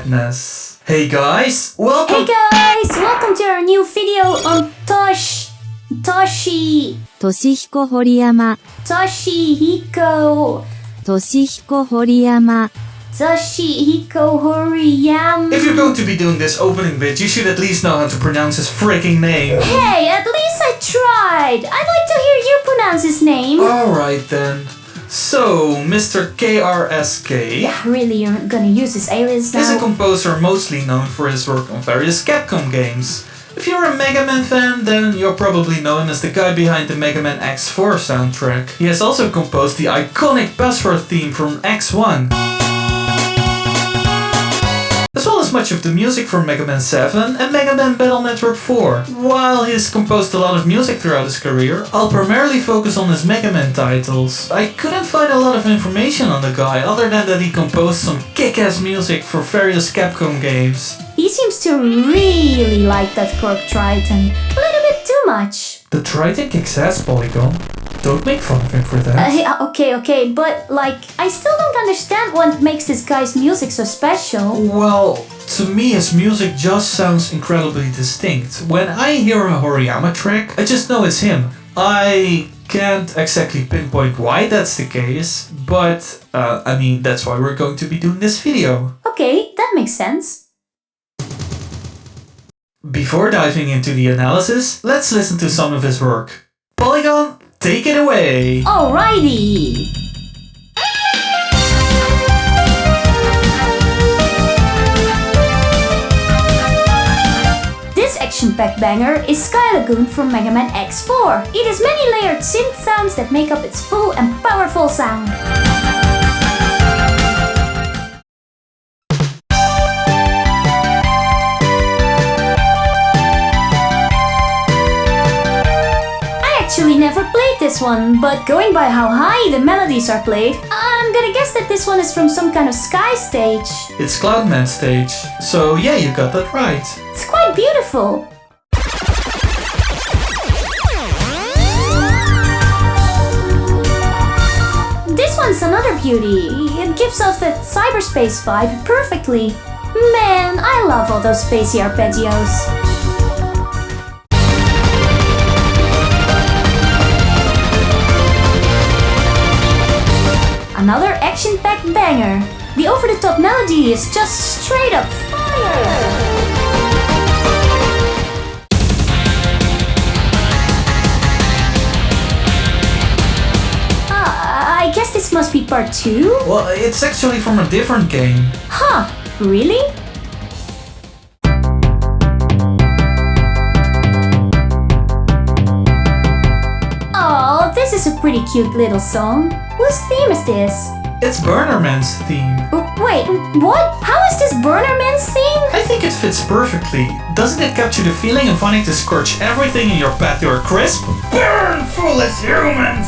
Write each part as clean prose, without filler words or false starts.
madness. Hey guys, welcome to our new video on Toshihiko Horiyama. If you're going to be doing this opening bit, you should at least know how to pronounce his freaking name. Hey, at least I tried. I'd like to hear you pronounce his name. Alright then. So, Mr. KRSK Yeah, really, you're gonna use his alias now? is a composer mostly known for his work on various Capcom games. If you're a Megaman fan, then you'll probably know him as the guy behind the Mega Man X4 soundtrack. He has also composed the iconic password theme from X1. As well as much of the music for Mega Man 7 and Mega Man Battle Network 4. While he's composed a lot of music throughout his career, I'll primarily focus on his Mega Man titles. I couldn't find a lot of information on the guy other than that he composed some kick-ass music for various Capcom games. He seems to really like that Cork Triton. A little bit too much. The Triton kicks ass, Polygon. Don't make fun of him for that. Okay, but I still don't understand what makes this guy's music so special. Well, to me his music just sounds incredibly distinct. When I hear a Horiyama track, I just know it's him. I can't exactly pinpoint why that's the case, but that's why we're going to be doing this video. Okay, that makes sense. Before diving into the analysis, let's listen to some of his work. Polygon, take it away! Alrighty! This action-packed banger is Sky Lagoon from Mega Man X4. It has many layered synth sounds that make up its full and powerful sound. Actually never played this one, but going by how high the melodies are played, I'm gonna guess that this one is from some kind of sky stage. It's Cloudman stage, so yeah, you got that right. It's quite beautiful. This one's another beauty. It gives off that cyberspace vibe perfectly. Man, I love all those spacey arpeggios. Another action-packed banger. The over-the-top melody is just straight up fire! I guess this must be part 2? Well, it's actually from a different game. Huh, really? Oh, this is a pretty cute little song. Whose theme is this? It's Burner Man's theme. Wait, what? How is this Burner Man's theme? I think it fits perfectly. Doesn't it capture the feeling of wanting to scorch everything in your path to a crisp? Burn, foolish humans!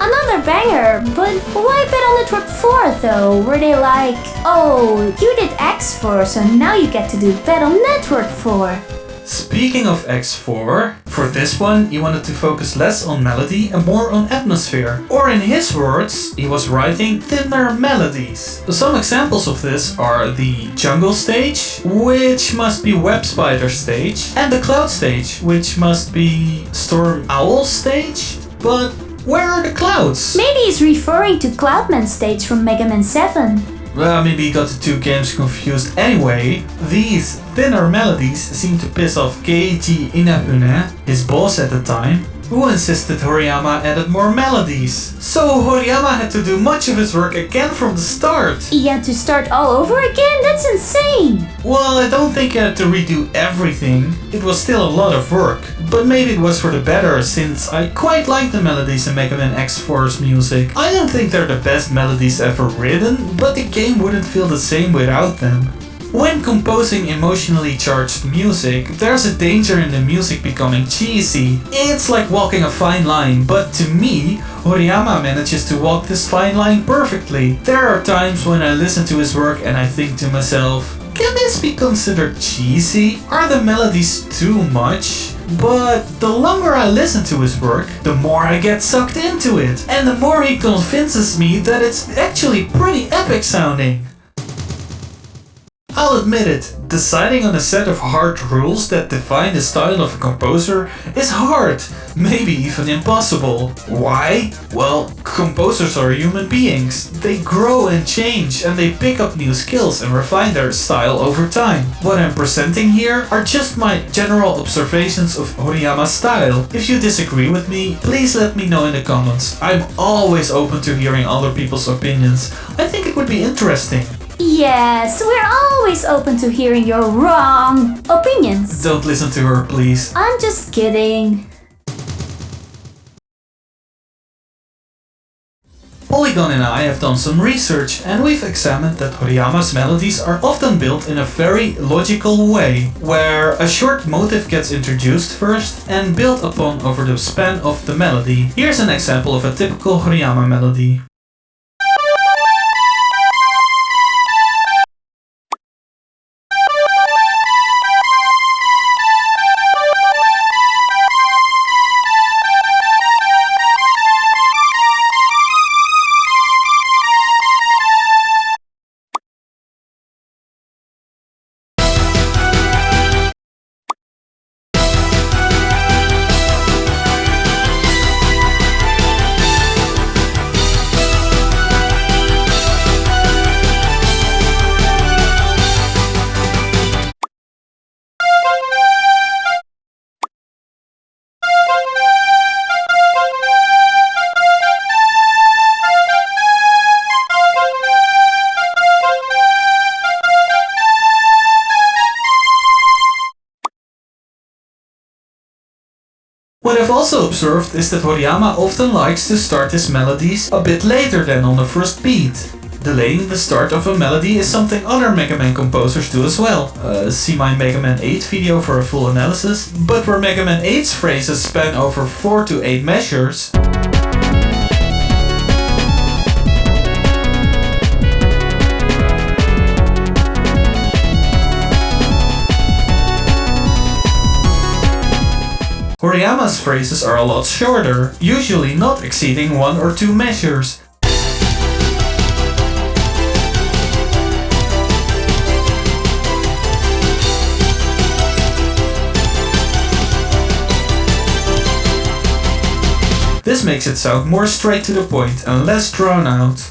Another banger, but why Battle Network 4 though? Were they like, oh, you did X4, so now you get to do Battle Network 4? Speaking of X4, for this one he wanted to focus less on melody and more on atmosphere. Or in his words, he was writing thinner melodies. Some examples of this are the Jungle stage, which must be Web Spider stage, and the Cloud stage, which must be Storm Owl stage. But where are the clouds? Maybe he's referring to Cloudman stage from Mega Man 7. Well, maybe he got the two games confused. Anyway, these thinner melodies seem to piss off Keiji Inafune, his boss at the time, who insisted Horiyama added more melodies. So Horiyama had to do much of his work again from the start. He had to start all over again? That's insane! Well, I don't think he had to redo everything. It was still a lot of work. But maybe it was for the better, since I quite like the melodies in Mega Man X4's music. I don't think they're the best melodies ever written, but the game wouldn't feel the same without them. When composing emotionally charged music, there's a danger in the music becoming cheesy. It's like walking a fine line, but to me, Horiyama manages to walk this fine line perfectly. There are times when I listen to his work and I think to myself, can this be considered cheesy? Are the melodies too much? But the longer I listen to his work, the more I get sucked into it, and the more he convinces me that it's actually pretty epic sounding. I'll admit it, deciding on a set of hard rules that define the style of a composer is hard, maybe even impossible. Why? Well, composers are human beings. They grow and change, and they pick up new skills and refine their style over time. What I'm presenting here are just my general observations of Horiyama's style. If you disagree with me, please let me know in the comments. I'm always open to hearing other people's opinions. I think it would be interesting. Yes, we're always open to hearing your wrong opinions. Don't listen to her, please. I'm just kidding. Polygon and I have done some research, and we've examined that Horiyama's melodies are often built in a very logical way, where a short motive gets introduced first and built upon over the span of the melody. Here's an example of a typical Horiyama melody. What I've also observed is that Horiyama often likes to start his melodies a bit later than on the first beat. Delaying the start of a melody is something other Mega Man composers do as well. See my Mega Man 8 video for a full analysis. But where Mega Man 8's phrases span over 4 to 8 measures, Horiyama's phrases are a lot shorter, usually not exceeding 1 or 2 measures. This makes it sound more straight to the point and less drawn out.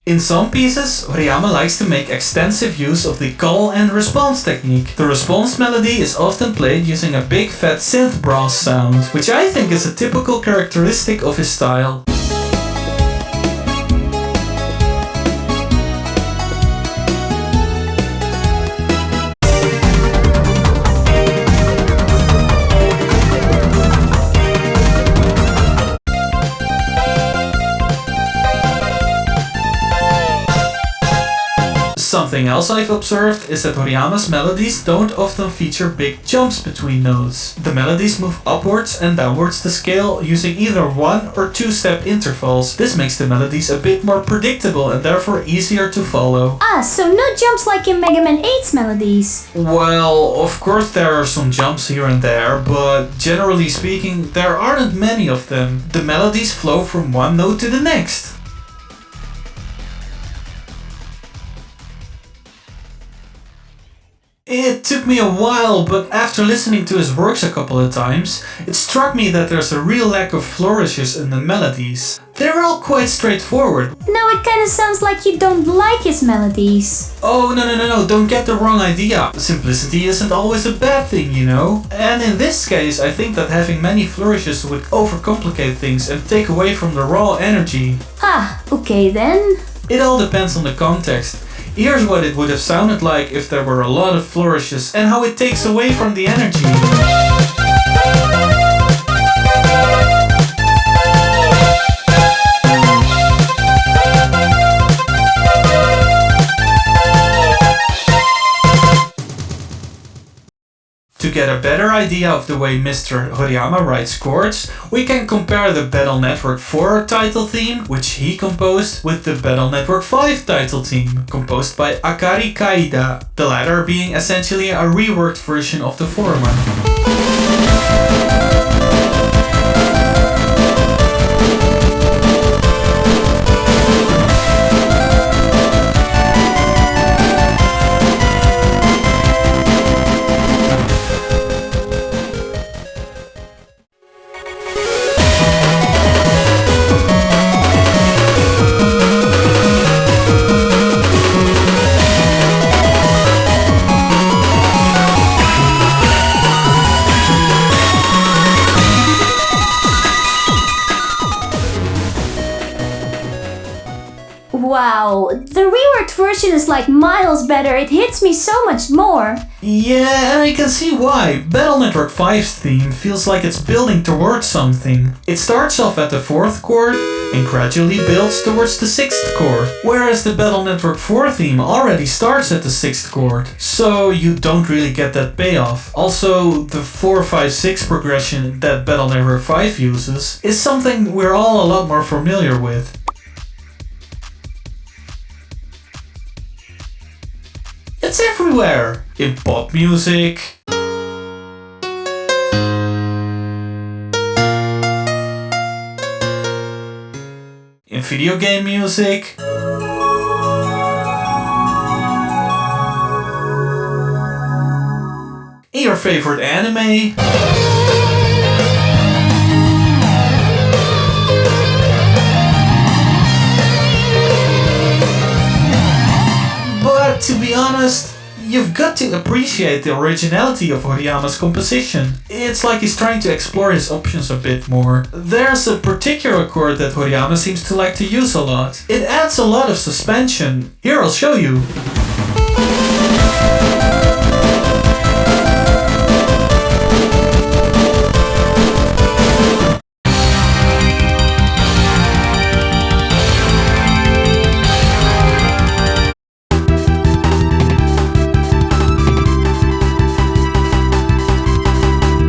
In some pieces, Horiyama likes to make extensive use of the call and response technique. The response melody is often played using a big fat synth brass sound, which I think is a typical characteristic of his style. Something else I've observed is that Horiyama's melodies don't often feature big jumps between notes. The melodies move upwards and downwards the scale using either 1 or 2 step intervals. This makes the melodies a bit more predictable and therefore easier to follow. So no jumps like in Mega Man 8's melodies? Well, of course there are some jumps here and there, but generally speaking there aren't many of them. The melodies flow from one note to the next. It took me a while, but after listening to his works a couple of times, it struck me that there's a real lack of flourishes in the melodies. They're all quite straightforward. No, it kinda sounds like you don't like his melodies. Oh, no, don't get the wrong idea. Simplicity isn't always a bad thing, you know? And in this case, I think that having many flourishes would overcomplicate things and take away from the raw energy. Okay then. It all depends on the context. Here's what it would have sounded like if there were a lot of flourishes and how it takes away from the energy. To get a better idea of the way Mr. Horiyama writes chords, we can compare the Battle Network 4 title theme, which he composed, with the Battle Network 5 title theme, composed by Akari Kaida, the latter being essentially a reworked version of the former. Wow, the reworked version is like miles better. It hits me so much more. Yeah, and I can see why. Battle Network 5's theme feels like it's building towards something. It starts off at the 4th chord and gradually builds towards the 6th chord, whereas the Battle Network 4 theme already starts at the 6th chord, so you don't really get that payoff. Also, the 4-5-6 progression that Battle Network 5 uses is something we're all a lot more familiar with. It's everywhere! In pop music, in video game music, in your favorite anime, but to be honest, you've got to appreciate the originality of Horiyama's composition. It's like he's trying to explore his options a bit more. There's a particular chord that Horiyama seems to like to use a lot. It adds a lot of suspension. Here, I'll show you.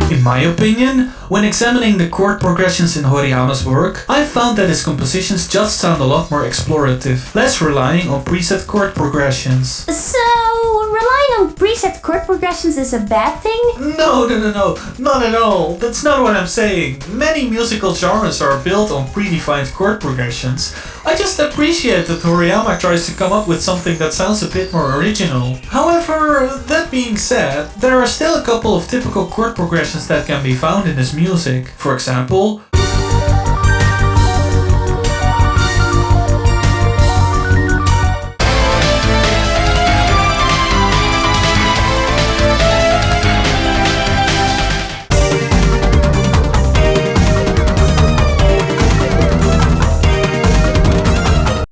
In my opinion, when examining the chord progressions in Horiyama's work, I found that his compositions just sound a lot more explorative, less relying on preset chord progressions. So, relying on preset chord progressions is a bad thing? No, not at all. That's not what I'm saying. Many musical genres are built on predefined chord progressions. I just appreciate that Horiyama tries to come up with something that sounds a bit more original. However, that being said, there are still a couple of typical chord progressions that can be found in his music. For example,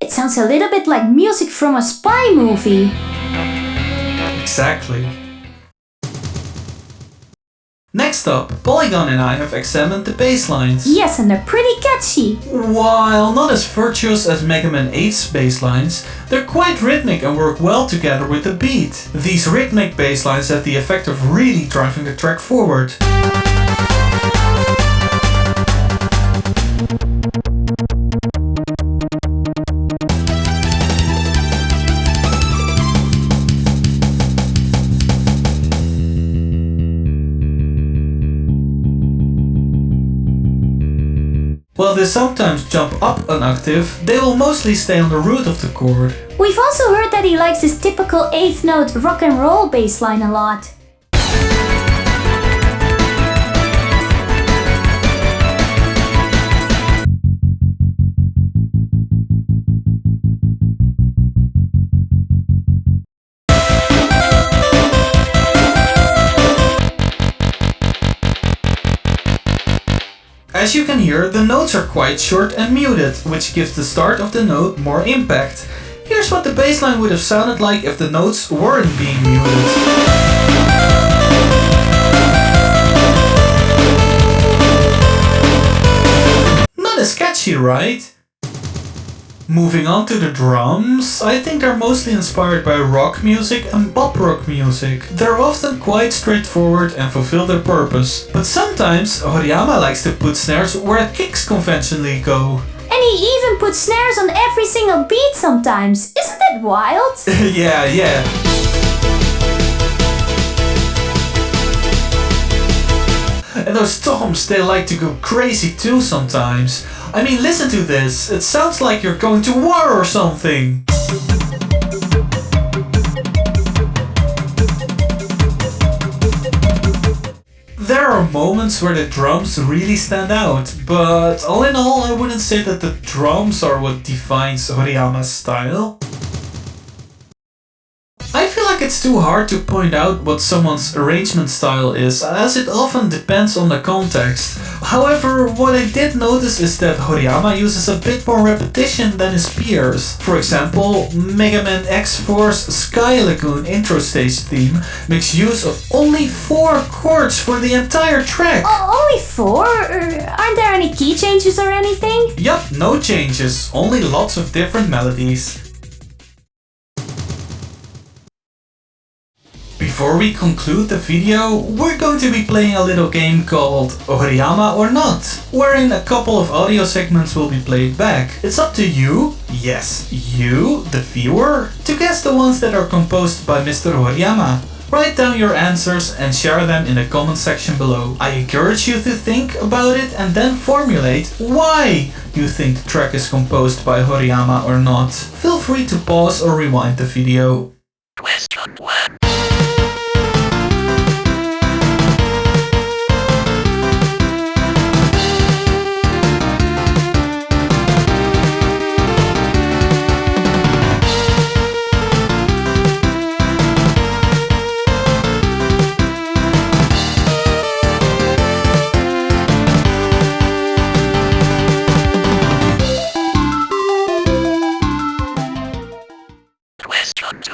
It sounds a little bit like music from a spy movie. exactly. Next up, Polygon and I have examined the bass lines. Yes, and they're pretty catchy. While not as virtuous as Mega Man 8's bass lines, they're quite rhythmic and work well together with the beat. These rhythmic bass lines have the effect of really driving the track forward. While they sometimes jump up an octave, they will mostly stay on the root of the chord. We've also heard that he likes his typical 8th note rock and roll bass line a lot. As you can hear, the notes are quite short and muted, which gives the start of the note more impact. Here's what the bass line would have sounded like if the notes weren't being muted. Not as catchy, right? Moving on to the drums, I think they're mostly inspired by rock music and pop rock music. They're often quite straightforward and fulfill their purpose, but sometimes Horiyama likes to put snares where kicks conventionally go. And he even puts snares on every single beat sometimes. Isn't that wild? Yeah. And those toms, they like to go crazy too sometimes. I mean, listen to this. It sounds like you're going to war or something. There are moments where the drums really stand out, but all in all, I wouldn't say that the drums are what defines Horiyama's style. I feel like it's too hard to point out what someone's arrangement style is, as it often depends on the context. However, what I did notice is that Horiyama uses a bit more repetition than his peers. For example, Mega Man X4's Sky Lagoon intro stage theme makes use of only 4 chords for the entire track. Oh, only 4? Aren't there any key changes or anything? Yup, no changes, only lots of different melodies. Before we conclude the video, we're going to be playing a little game called Horiyama or Not, wherein a couple of audio segments will be played back. It's up to you, yes, you, the viewer, to guess the ones that are composed by Mr. Horiyama. Write down your answers and share them in the comment section below. I encourage you to think about it and then formulate why you think the track is composed by Horiyama or not. Feel free to pause or rewind the video. Question 1. Question 2.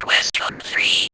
Question 3.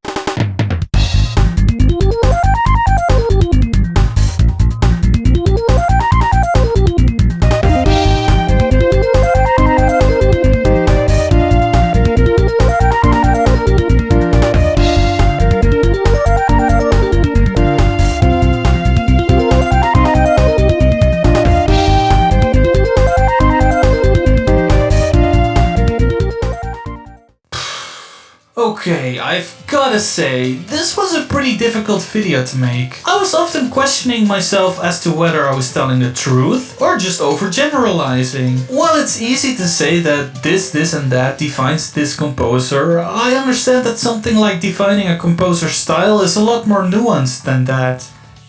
Okay, I've gotta say, this was a pretty difficult video to make. I was often questioning myself as to whether I was telling the truth or just overgeneralizing. While it's easy to say that this and that defines this composer, I understand that something like defining a composer's style is a lot more nuanced than that.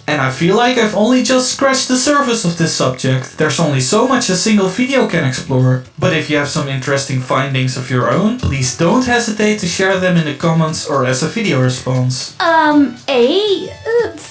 And I feel like I've only just scratched the surface of this subject. There's only so much a single video can explore. But if you have some interesting findings of your own, please don't hesitate to share them in the comments or as a video response.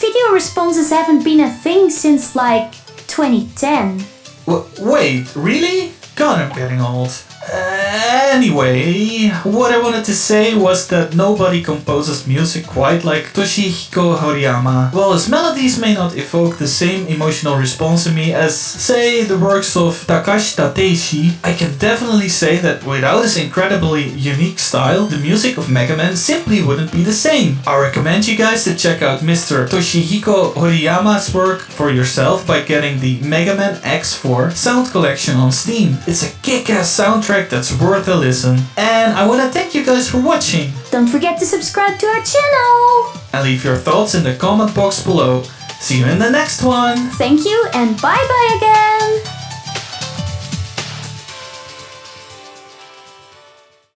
Video responses haven't been a thing since like 2010. Wait, really? God, I'm getting old. Anyway, what I wanted to say was that nobody composes music quite like Toshihiko Horiyama. While his melodies may not evoke the same emotional response in me as, say, the works of Takashi Tateishi, I can definitely say that without his incredibly unique style, the music of Mega Man simply wouldn't be the same. I recommend you guys to check out Mr. Toshihiko Horiyama's work for yourself by getting the Mega Man X4 sound collection on Steam. It's a kick-ass soundtrack that's worth a listen. And I want to thank you guys for watching. Don't forget to subscribe to our channel. And leave your thoughts in the comment box below. See you in the next one. Thank you and bye bye again.